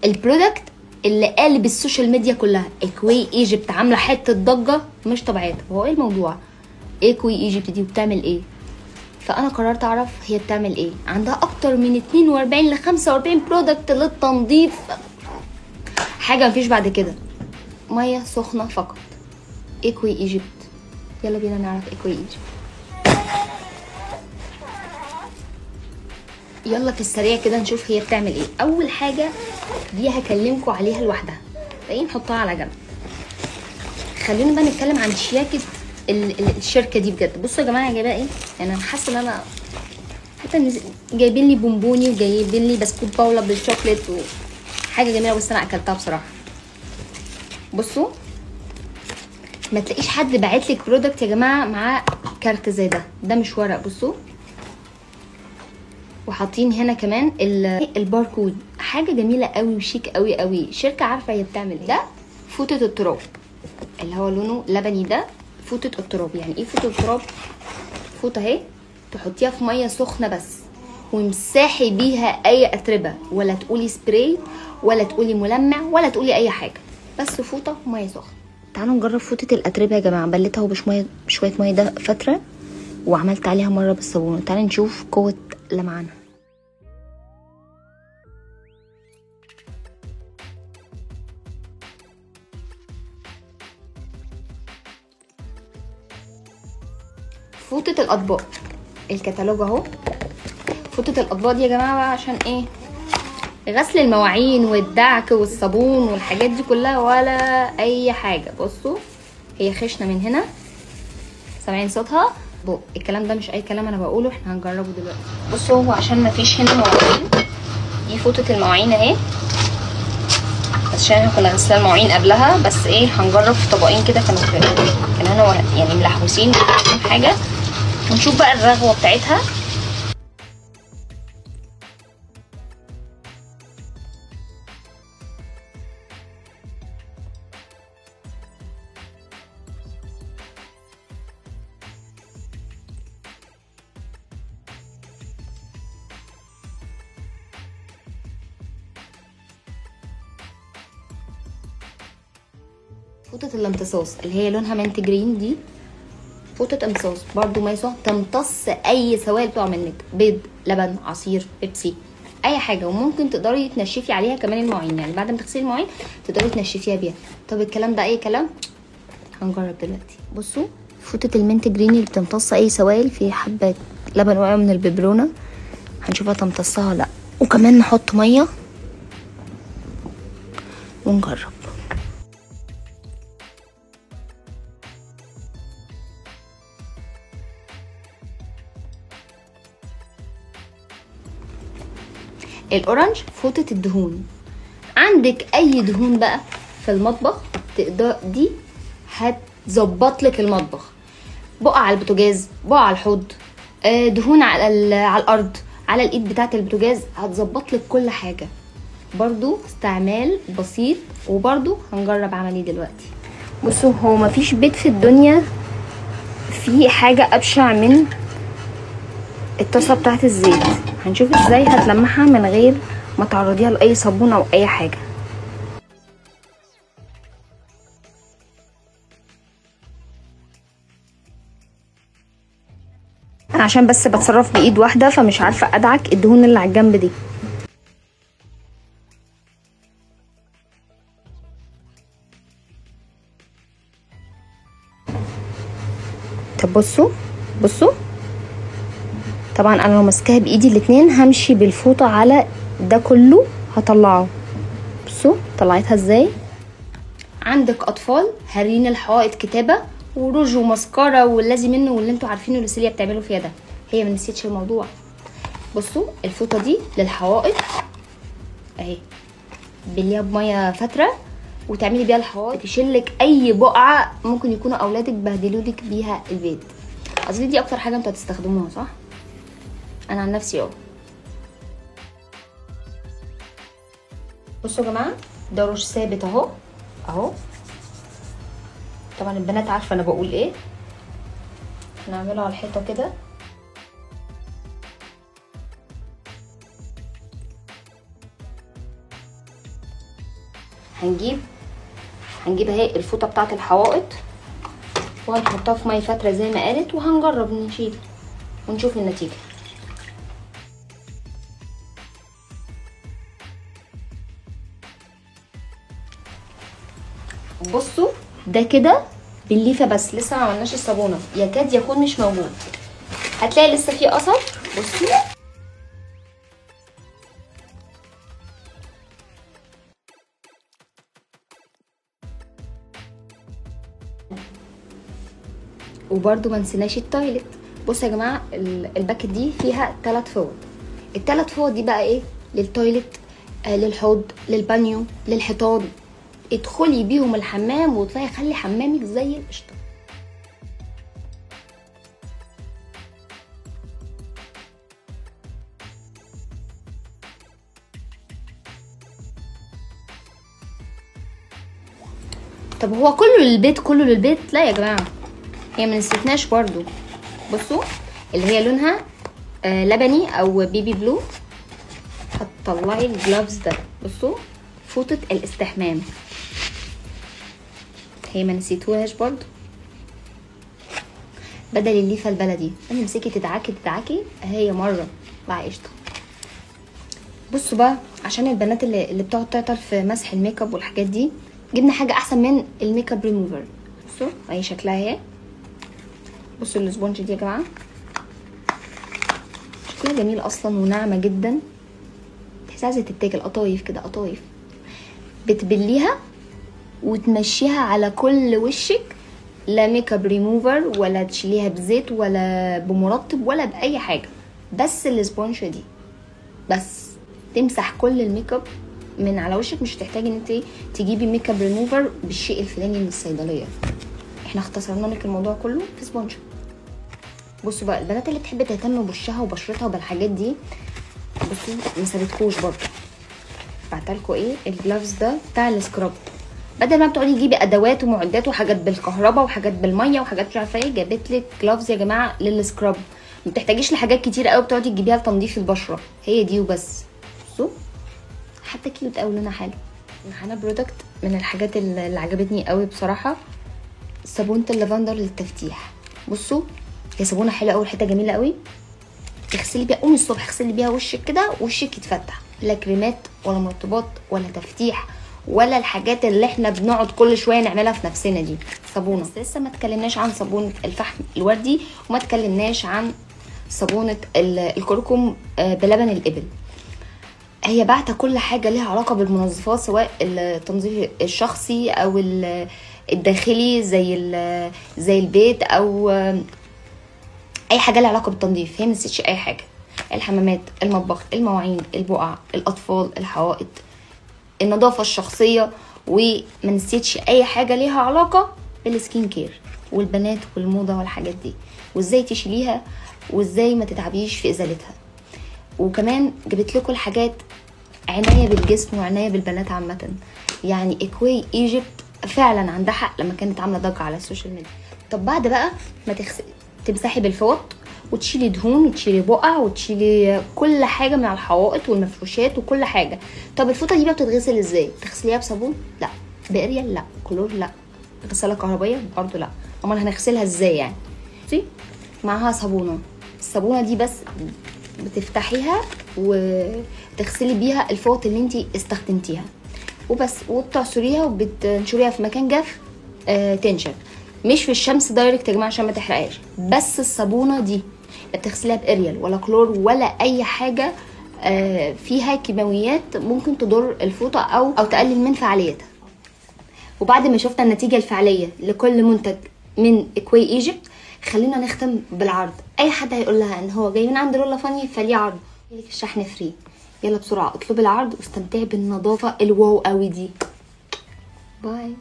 البرودكت اللي قالب السوشيال ميديا كلها. اكوي ايجيبت عامله حته ضجه مش طبيعيه. هو ايه الموضوع؟ اكوي ايجيبت دي وبتعمل ايه؟ فانا قررت اعرف هي بتعمل ايه. عندها اكتر من 42 ل 45 برودكت للتنظيف، حاجه مفيش بعد كده. ميه سخنه فقط. اكوي ايجيبت. يلا بينا نعرف اكوي ايجيبت. يلا في السريع كده نشوف هي بتعمل ايه. اول حاجه دي هكلمكم عليها لوحدها، بعدين نحطها على جنب. خلينا بقى نتكلم عن شياكه الشركه دي بجد. بصوا يا جماعه، جايبه ايه؟ يعني انا حاسه ان انا حتى جايبين لي بونبوني وجايبين لي بسكوت باولا بالشوكليت وحاجه جميله، بس انا اكلتها بصراحه. بصوا، ما تلاقيش حد باعت لك برودكت يا جماعه معاه كارت زي ده مش ورق. بصوا، وحاطين هنا كمان الباركود. حاجه جميله قوي وشيك قوي قوي. شركه عارفه هي بتعمل ايه. ده فوطه التراب اللي هو لونه لبني. ده فوطه التراب. يعني ايه فوطه التراب؟ فوطه اهي تحطيها في ميه سخنه بس، ومساحي بيها اي اتربه، ولا تقولي سبراي ولا تقولي ملمع ولا تقولي اي حاجه، بس فوطه وميه سخنه. تعالوا نجرب فوطه الاتربه يا جماعه. بلتها بشويه ميه ده فتره، وعملت عليها مره بالصابون. تعالوا نشوف قوه لمعانها. فوطه الاطباق الكتالوج اهو. فوطه الاطباق دي يا جماعه بقى عشان ايه؟ غسل المواعين والدعك والصابون والحاجات دي كلها، ولا اي حاجه. بصوا هي خشنه من هنا، سامعين صوتها؟ الكلام ده مش اي كلام انا بقوله، احنا هنجربه دلوقتي. بصوا، هو عشان ما فيش هنا مواعين، دي فوطه المواعين اهي، بس عشان احنا كنا غسلنا المواعين قبلها. بس ايه، هنجرب في طبقين كده كانوا هنا يعني ملحوسين حاجه، ونشوف بقى الرغوه بتاعتها. فوطه الامتصاص اللي هي لونها منت جرين دي، فوطه امتصاص برضو ميه تمتص اي سوائل بتقع منك، بيض، لبن، عصير، بيبسي، اي حاجه. وممكن تقدري تنشفي عليها كمان المواعين، يعني بعد ما تغسلي المواعين تقدري تنشفيها بيها. طب الكلام ده اي كلام؟ هنجرب دلوقتي. بصوا فوطه المنت جرين اللي بتمتص اي سوائل، في حبه لبن وقع من الببرونه، هنشوفها تمتصها لا. وكمان نحط ميه ونجرب. الاورنج فوطه الدهون. عندك اي دهون بقى في المطبخ تقدر دي هتظبط لك المطبخ. بقع على البوتاجاز، بقع على الحوض، دهون على الارض، على الايد بتاعه البوتاجاز، هتظبط لك كل حاجه. برضو استعمال بسيط، وبرضو هنجرب عملي دلوقتي. بصوا، هو مفيش بيت في الدنيا فيه حاجه ابشع من الطاسه بتاعه الزيت. هنشوف ازاي هتلمعها من غير ما تعرضيها لاي صابون او اي حاجه. انا عشان بس بتصرف بايد واحده فمش عارفه ادعك الدهون اللي على الجنب دي. طب بصوا طبعا انا لو ماسكاها بايدي الاتنين همشي بالفوطه على ده كله هطلعه. بصوا طلعتها ازاي. عندك اطفال هارين الحوائط كتابه وروج وماسكارا واللازم منه واللي انتوا عارفينه اللي سيليا بتعمله فيها ده، هي ما نسيتش الموضوع. بصوا الفوطه دي للحوائط اهي، بليها بميه فتره وتعملي بيها الحوائط، تشيلك اي بقعه ممكن يكونوا اولادك بهدلولك بيها البيت. اظن دي اكتر حاجه انتوا هتستخدموها صح؟ انا عن نفسي بصوا يا جماعه، ده روج ثابت اهو. طبعا البنات عارفه انا بقول ايه. هنعمله على الحيطه كده. هنجيب اهي الفوطه بتاعه الحوائط وهنحطها في ميه فتره زي ما قالت، وهنجرب نشيل ونشوف النتيجه. بصوا ده كده بالليفه بس، لسه ما عملناش الصابونه، يكاد يكون مش موجود، هتلاقي لسه فيه اثر. بصي وبرده ما نسيناش التويلت. بصوا يا جماعه الباكت دي فيها 3 فوط، ال3 فوط دي بقى ايه؟ للتويلت، للحوض، للبانيو، للحيطان. ادخلي بيهم الحمام وطلعي خلي حمامك زي القشطه. طب هو كله للبيت كله للبيت؟ لا يا جماعه، هي ما نسيتناش برضو. بصوا اللي هي لونها لبني او بيبي بلو، هتطلعي الجلافز ده. بصوا فوطه الاستحمام، هي ما نسيتوهاش برضو. بدل الليفه البلدي تمسكي تدعكي هي مره بقى قشطه. بصوا بقى عشان البنات اللي بتقعد تعطل في مسح الميك اب والحاجات دي، جبنا حاجه احسن من الميك اب ريموفر. بصوا اهي شكلها اهي. بصوا الاسبونج دي يا جماعه، شكلها جميل اصلا وناعمه جدا، تحسها عايزه تتاكل، قطايف كده قطايف. بتبليها وتمشيها على كل وشك، لا ميك اب ريموفر ولا تشيليها بزيت ولا بمرطب ولا باي حاجه، بس الاسبونج دي بس تمسح كل الميك اب من على وشك. مش هتحتاجي ان انت تجيبي ميك اب ريموفر بالشيء الفلاني من الصيدليه، احنا اختصرنا لك الموضوع كله في سبونج. بصوا بقى البنات اللي بتحب تهتم بوشها وبشرتها وبالحاجات دي، بصوا ما سابتكوش برضه، بعتلكوا ايه الجلافز ده بتاع السكراب. بدل ما بتقعدي تجيبي ادوات ومعدات وحاجات بالكهرباء وحاجات بالميه وحاجات مش عارفه ايه، جابت لك جلافز يا جماعه للسكراب، ما بتحتاجيش لحاجات كتير قوي بتقعدي تجيبيها لتنظيف البشره، هي دي وبس. بصوا حتى كيوت قوي، لونها حلو. معانا برودكت من الحاجات اللي عجبتني قوي بصراحه، صابونه اللافندر للتفتيح. بصوا هي صابونه حلوه قوي، ريحتها جميله قوي، تغسلي بيها، قومي الصبح اغسلي بيها وشك كده وشك يتفتح، لا كريمات ولا مرطبات ولا تفتيح ولا الحاجات اللي احنا بنقعد كل شويه نعملها في نفسنا دي. صابونه. بس لسه ما اتكلمناش عن صابونه الفحم الوردي، وما اتكلمناش عن صابونه الكركم بلبن الابل. هي باعته كل حاجه ليها علاقه بالمنظفات، سواء التنظيف الشخصي او الداخلي زي البيت او اي حاجه لها علاقه بالتنظيف. هي ما نسيتش اي حاجه، الحمامات، المطبخ، المواعين، البقع، الاطفال، الحوائط، النظافه الشخصيه، وما نسيتش اي حاجه ليها علاقه بالسكين كير والبنات والموضه والحاجات دي، وازاي تشيليها وازاي ما تتعبيش في ازالتها. وكمان جبت لكم الحاجات عنايه بالجسم وعنايه بالبنات عامه. يعني اكوي ايجيبت فعلا عندها حق لما كانت عامله ضجه على السوشيال ميديا. طب بعد بقى ما تمسحي بالفوط وتشيلي دهون وتشيلي بقع وتشيلي كل حاجه من على الحوائط والمفروشات وكل حاجه. طب الفوطه دي بقى بتتغسل ازاي؟ تغسليها بصابون؟ لا. باريال؟ لا. كلور؟ لا. غساله كهربائيه؟ برضو لا. امال هنغسلها ازاي يعني؟ بصي معاها صابونه، الصابونه دي بس بتفتحيها وتغسلي بيها الفوط اللي انتي استخدمتيها وبس، وبتعصريها وبتنشريها في مكان جاف تنشف، مش في الشمس دايركت يا جماعه عشان ما تحرقهاش. بس الصابونه دي لا بتغسليها باريال ولا كلور ولا اي حاجه فيها كيماويات ممكن تضر الفوطه او تقلل من فعاليتها. وبعد ما شفنا النتيجه الفعليه لكل منتج من اكوي ايجيبت، خلينا نختم بالعرض. اي حد هيقول لها ان هو جاي من عند رولا فاني فليه عرض، لك الشحن فري. يلا بسرعه اطلبي العرض واستمتعي بالنظافه الواو قوي دي. باي.